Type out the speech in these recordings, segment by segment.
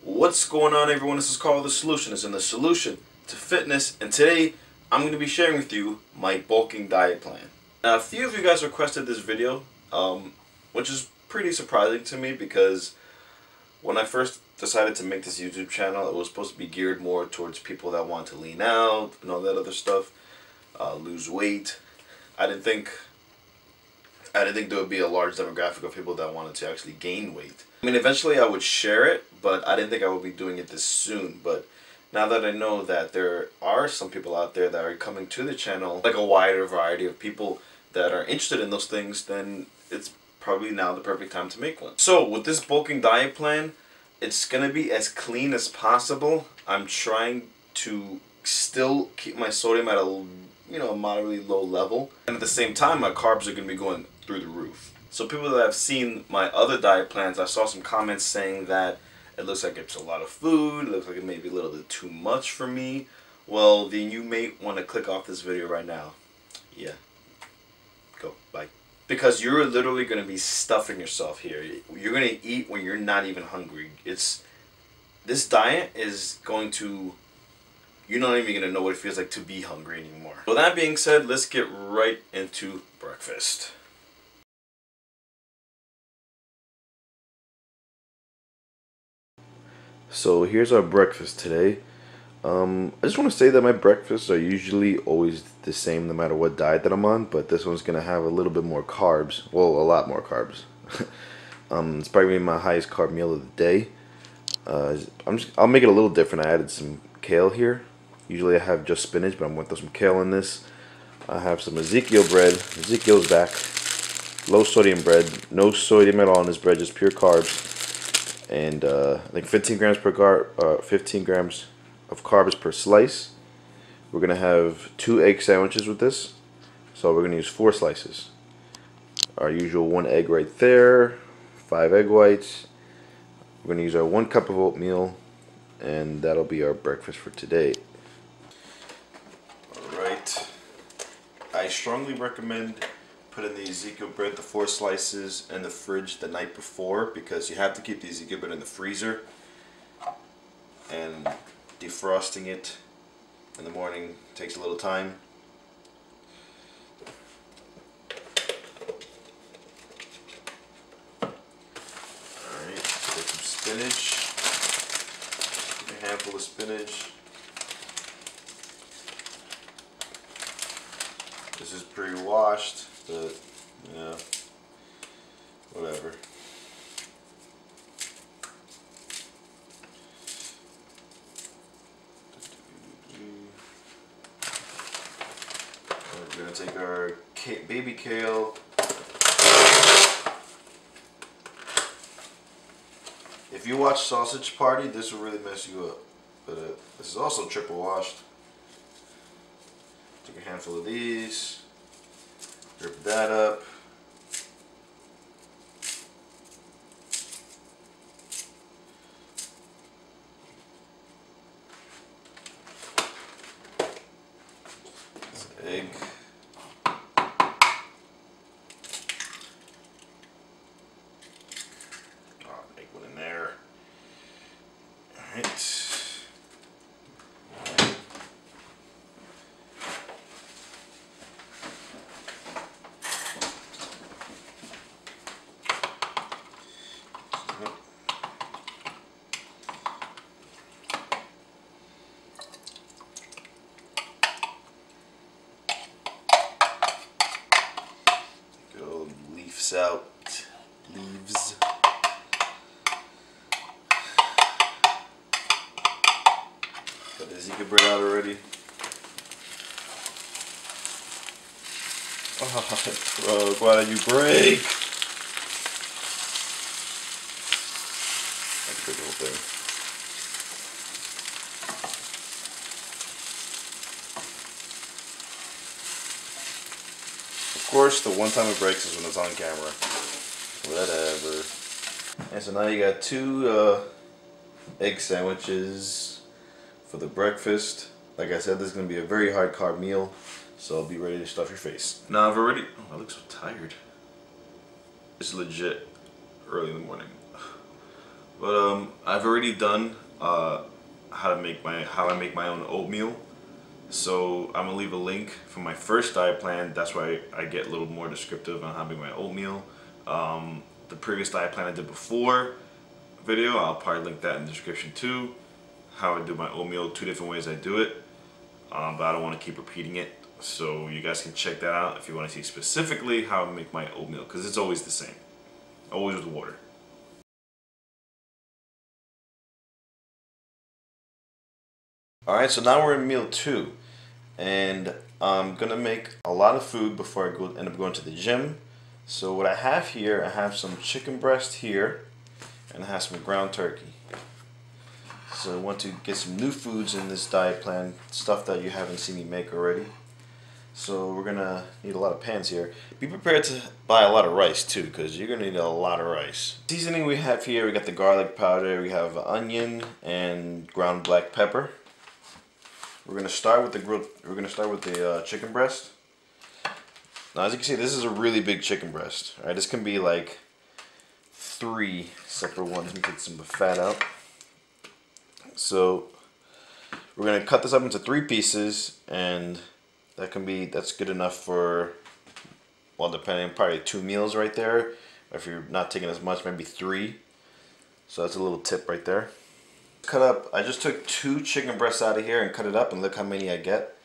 What's going on, everyone? This is Carl. The Solution is in the solution to fitness, and today I'm going to be sharing with you my bulking diet plan. Now, a few of you guys requested this video, which is pretty surprising to me because when I first decided to make this YouTube channel, it was supposed to be geared more towards people that want to lean out and all that other stuff, lose weight. I didn't think there would be a large demographic of people that wanted to actually gain weight. I mean, eventually I would share it, but I didn't think I would be doing it this soon. But now that I know that there are some people out there that are coming to the channel, like a wider variety of people that are interested in those things, then it's probably now the perfect time to make one. So with this bulking diet plan, it's going to be as clean as possible. I'm trying to still keep my sodium at a moderately low level, and at the same time my carbs are going to be going through the roof. So people that have seen my other diet plans, I saw some comments saying that it looks like it's a lot of food, it looks like it may be a little bit too much for me. Well, then you may want to click off this video right now. Yeah, go, bye. Because you're literally going to be stuffing yourself here. You're going to eat when you're not even hungry. This diet is going to, you're not even going to know what it feels like to be hungry anymore. With that being said, let's get right into breakfast. So here's our breakfast today. I just want to say that my breakfasts are usually always the same no matter what diet that I'm on, but this one's going to have a little bit more carbs. Well, a lot more carbs. It's probably my highest carb meal of the day. I'll make it a little different. I added some kale here. Usually I have just spinach, but I'm going to throw some kale in this. I have some Ezekiel bread. Ezekiel's back. Low sodium bread. No sodium at all in this bread, just pure carbs. And I think 15 grams of carbs per slice. We're gonna have 2 egg sandwiches with this, so we're gonna use 4 slices. Our usual 1 egg right there, 5 egg whites. We're gonna use our 1 cup of oatmeal, and that'll be our breakfast for today. Alright, I strongly recommend putting the Ezekiel bread, the 4 slices, in the fridge the night before, because you have to keep the Ezekiel bread in the freezer, and defrosting it in the morning takes a little time. Alright, take some spinach, a handful of spinach. This is pre-washed, but yeah, whatever. We're going to take our baby kale. If you watch Sausage Party, this will really mess you up. But this is also triple washed. Take a handful of these. Rip that up. Egg. Make one in there. Alright. Out leaves. Got the Ezekiel bread out already. Oh, bro, why did you break? That's a big whole thing. Of course, the one time it breaks is when it's on camera. Whatever. And so now you got 2 egg sandwiches for the breakfast. Like I said, this is going to be a very high carb meal, so be ready to stuff your face. Now I've already, oh, I look so tired. It's legit early in the morning. But I've already done how I make my own oatmeal. So I'm gonna leave a link for my first diet plan. That's why I get a little more descriptive on how to make my oatmeal. The previous diet plan I did before video, I'll probably link that in the description too. How I do my oatmeal, 2 different ways I do it. But I don't want to keep repeating it. So you guys can check that out if you want to see specifically how I make my oatmeal, because it's always the same. Always with water. Alright, so now we're in meal 2. And I'm going to make a lot of food before I end up going to the gym. So what I have here, I have some chicken breast here, and I have some ground turkey. So I want to get some new foods in this diet plan, stuff that you haven't seen me make already. So we're going to need a lot of pans here. Be prepared to buy a lot of rice too, because you're going to need a lot of rice. Seasoning we have here, we got the garlic powder, we have onion and ground black pepper. We're going to start with the chicken breast. Now as you can see, this is a really big chicken breast. All right, this can be like 3 separate ones. Let me get some of the fat out. So we're going to cut this up into 3 pieces, and that's good enough for, well, depending, probably 2 meals right there. Or if you're not taking as much, maybe 3. So that's a little tip right there. Cut up, I just took 2 chicken breasts out of here and cut it up, and look how many I get.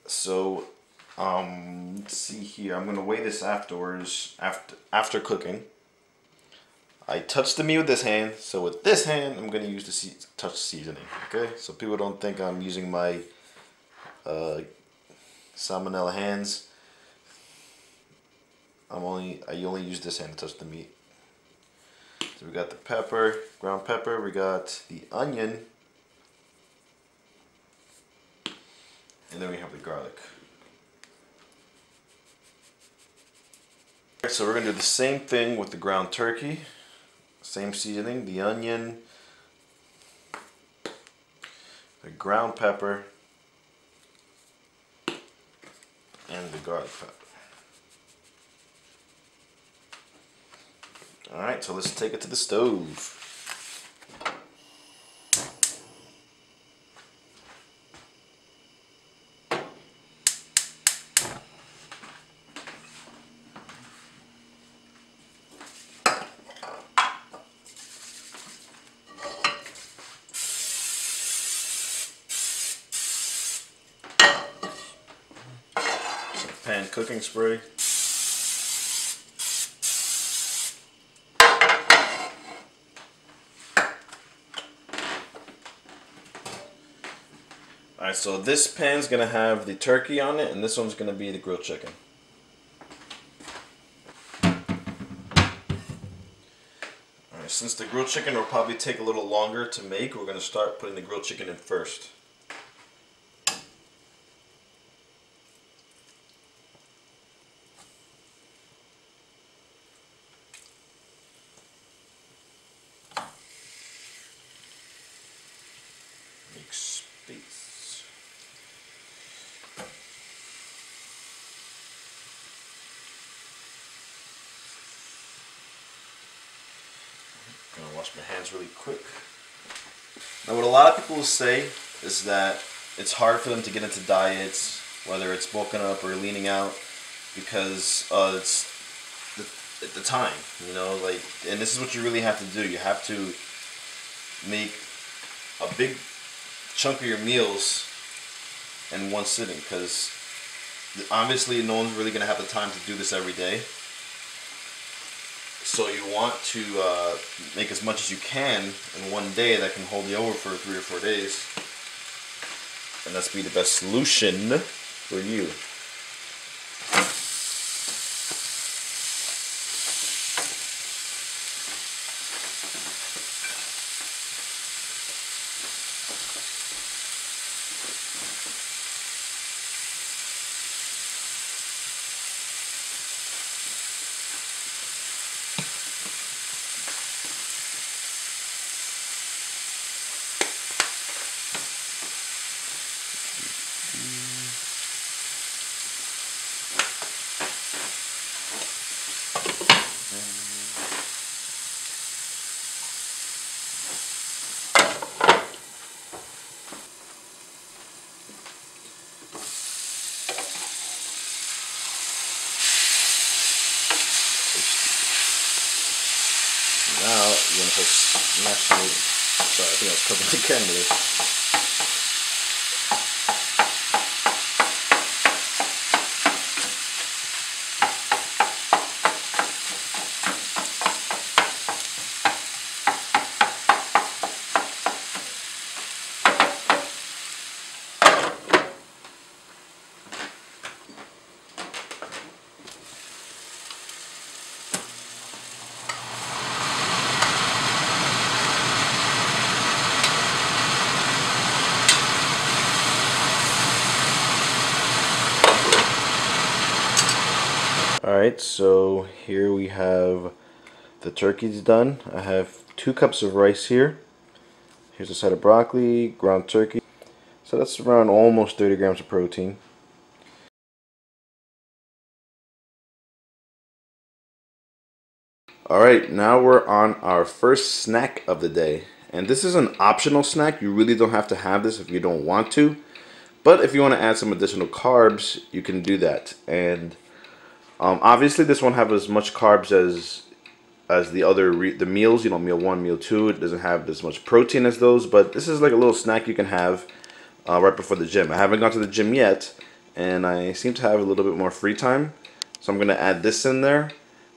So let's see here, I'm gonna weigh this afterwards, after cooking. I touch the meat with this hand, so with this hand I'm gonna use the touch seasoning. Okay, so people don't think I'm using my salmonella hands. I only use this hand to touch the meat. So we got the pepper, ground pepper, we got the onion, and then we have the garlic. So we're going to do the same thing with the ground turkey. Same seasoning, the onion, the ground pepper, and the garlic pepper. Alright, so let's take it to the stove. Some pan cooking spray. Alright, so this pan's going to have the turkey on it, and this one's going to be the grilled chicken. Alright, since the grilled chicken will probably take a little longer to make, we're going to start putting the grilled chicken in first. Make space. I'm gonna wash my hands really quick. Now what a lot of people will say is that it's hard for them to get into diets, whether it's bulking up or leaning out, because it's the time, you know, like, and this is what you really have to do. You have to make a big chunk of your meals in one sitting, because obviously no one's really going to have the time to do this every day. So you want to make as much as you can in one day that can hold you over for 3 or 4 days, and that's be the best solution for you. the whole mashed meat. Sorry, I think I was covering the camera there. Alright, so here we have the turkeys done. I have 2 cups of rice here. Here's a side of broccoli, ground turkey. So that's around almost 30 grams of protein. Alright, now we're on our first snack of the day. And this is an optional snack. You really don't have to have this if you don't want to. But if you want to add some additional carbs, you can do that. And obviously this won't have as much carbs as the other the meals, you know, meal 1, meal 2. It doesn't have as much protein as those, but this is like a little snack you can have right before the gym. I haven't gone to the gym yet, and I seem to have a little bit more free time, so I'm gonna add this in there.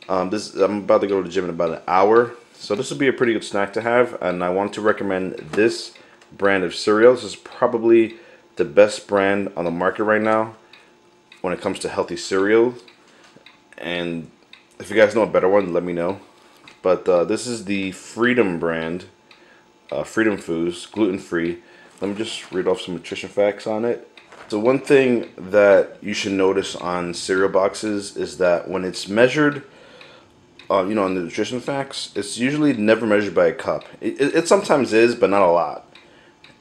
I'm about to go to the gym in about an hour, so this would be a pretty good snack to have, and I want to recommend this brand of cereal. This is probably the best brand on the market right now when it comes to healthy cereal. And if you guys know a better one, let me know. But this is the Freedom brand, Freedom Foods, gluten-free. Let me just read off some nutrition facts on it. So one thing that you should notice on cereal boxes is that when it's measured, you know, on the nutrition facts, it's usually never measured by a cup. It sometimes is, but not a lot.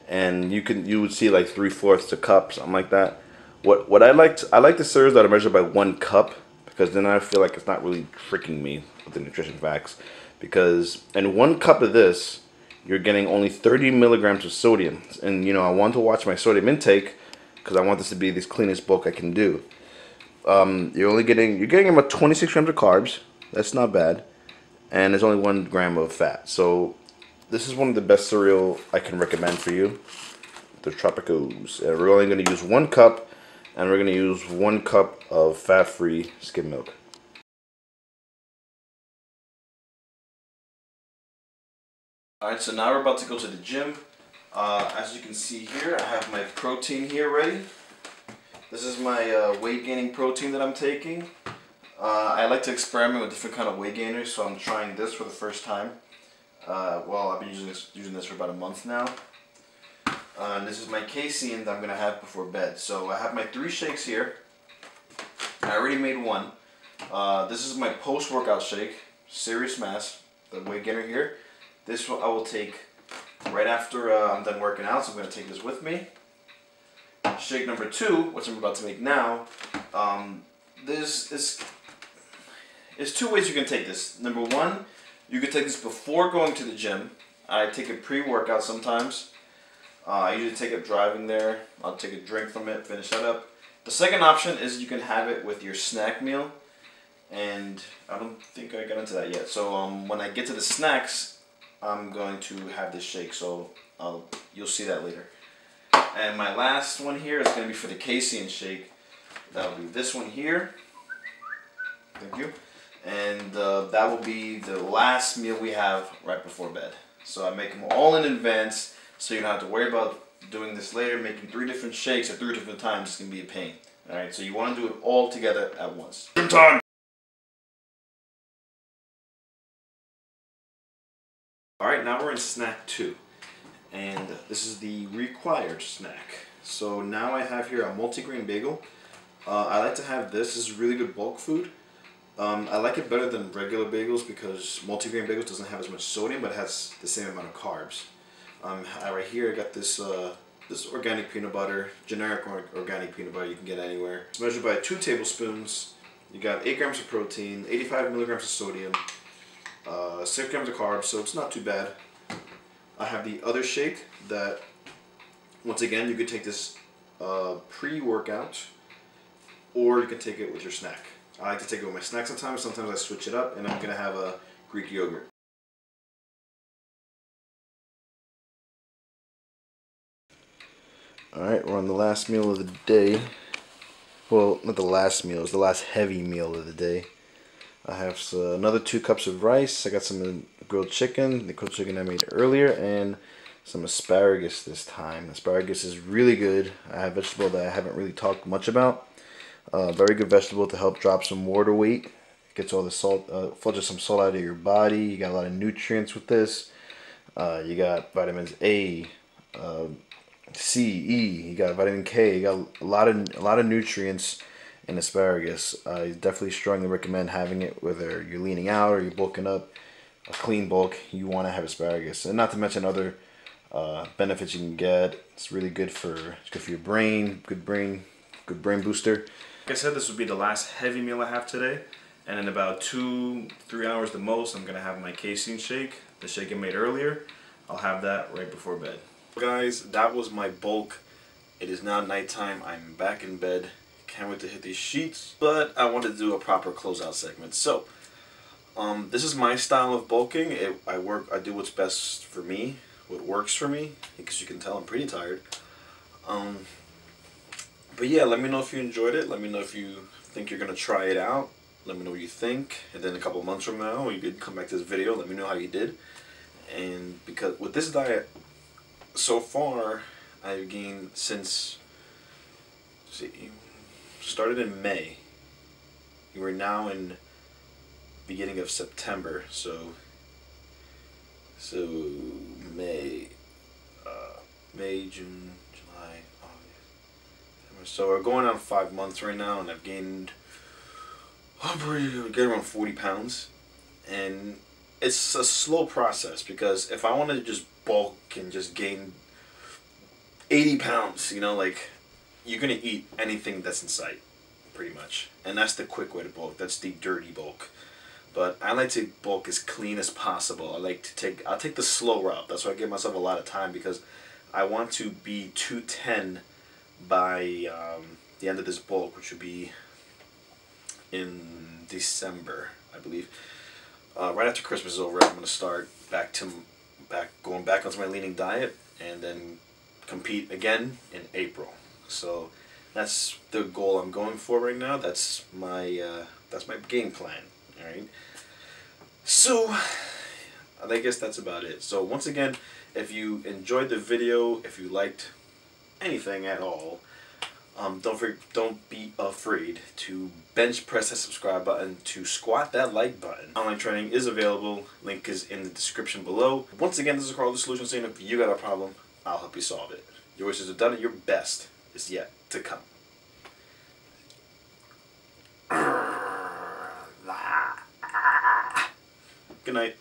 And you would see like 3/4 a cup, something like that. What I like the cereals that are measured by 1 cup, because then I feel like it's not really tricking me with the nutrition facts. Because in 1 cup of this, you're getting only 30 milligrams of sodium. And you know, I want to watch my sodium intake because I want this to be the cleanest bulk I can do. You're getting about 26 grams of carbs. That's not bad. And there's only 1 gram of fat. So this is one of the best cereal I can recommend for you. The Tropicos. We're only going to use 1 cup. And we're going to use 1 cup of fat-free skim milk. Alright, so now we're about to go to the gym. As you can see here, I have my protein here ready. This is my weight gaining protein that I'm taking. I like to experiment with different kind of weight gainers, so I'm trying this for the first time. Well, I've been using this for about a month now. This is my casein that I'm going to have before bed. So I have my 3 shakes here. I already made one. This is my post-workout shake, Serious Mass, the weight gainer here. This one I will take right after I'm done working out, so I'm going to take this with me. Shake number 2, which I'm about to make now, there's 2 ways you can take this. Number 1, you can take this before going to the gym. I take it pre-workout sometimes. I usually take it driving there. I'll take a drink from it, finish that up. The second option is you can have it with your snack meal. And I don't think I got into that yet. So when I get to the snacks, I'm going to have this shake. So you'll see that later. And my last one here is going to be for the casein shake. That'll be this one here. Thank you. And that will be the last meal we have right before bed. So I make them all in advance. So you don't have to worry about doing this later, making 3 different shakes at 3 different times. It's going to be a pain. Alright, so you want to do it all together at once. Gym time! Alright, now we're in snack 2. And this is the required snack. So now I have here a multigrain bagel. I like to have this. This is really good bulk food. I like it better than regular bagels because multigrain bagels doesn't have as much sodium, but it has the same amount of carbs. Right here I got this this organic peanut butter, generic organic peanut butter you can get anywhere. It's measured by 2 tablespoons. You got 8 grams of protein, 85 milligrams of sodium, 6 grams of carbs, so it's not too bad. I have the other shake that, once again, you could take this pre-workout, or you can take it with your snack. I like to take it with my snack sometimes. Sometimes I switch it up, and I'm going to have a Greek yogurt. Alright, we're on the last meal of the day. Well, not the last meal, it's the last heavy meal of the day. I have another 2 cups of rice. I got some grilled chicken, the grilled chicken I made earlier, and some asparagus this time. Asparagus is really good. I have a vegetable that I haven't really talked much about. Very good vegetable to help drop some water weight. Gets all the salt, flushes some salt out of your body. You got a lot of nutrients with this. You got vitamins A, C, E. You got vitamin K. You got a lot of nutrients in asparagus. I definitely strongly recommend having it whether you're leaning out or you're bulking up. A clean bulk, you want to have asparagus, and not to mention other benefits you can get. It's really good for your brain. Good brain booster. Like I said, this would be the last heavy meal I have today, and in about 2-3 hours the most, I'm gonna have my casein shake, the shake I made earlier. I'll have that right before bed. Guys, that was my bulk. It is now nighttime. I'm back in bed. Can't wait to hit these sheets, but I wanted to do a proper closeout segment. So, this is my style of bulking. I do what's best for me, what works for me, because you can tell I'm pretty tired. But yeah, let me know if you enjoyed it. Let me know if you think you're gonna try it out. Let me know what you think, and then a couple months from now, you could come back to this video. Let me know how you did. And because with this diet, so far, I've gained since started in May. We're now in beginning of September, so May, June, July, August. So we're going on 5 months right now, and I've gained around 40 pounds, and it's a slow process because if I want to just bulk and just gain 80 pounds, you know, like, you're gonna eat anything that's in sight, pretty much, and that's the quick way to bulk. That's the dirty bulk. But I like to bulk as clean as possible. I'll take the slow route. That's why I give myself a lot of time, because I want to be 210 by the end of this bulk, which would be in December, I believe. Right after Christmas is over, I'm gonna start going back onto my leaning diet, and then compete again in April. So that's the goal I'm going for right now. That's my game plan. All right. So I guess that's about it. So once again, if you enjoyed the video, if you liked anything at all, don't be afraid to bench press that subscribe button, to squat that like button. Online training is available. Link is in the description below. Once again, this is Carl the Solution saying, if you got a problem, I'll help you solve it. Your wishes are done, and your best is yet to come. Good night.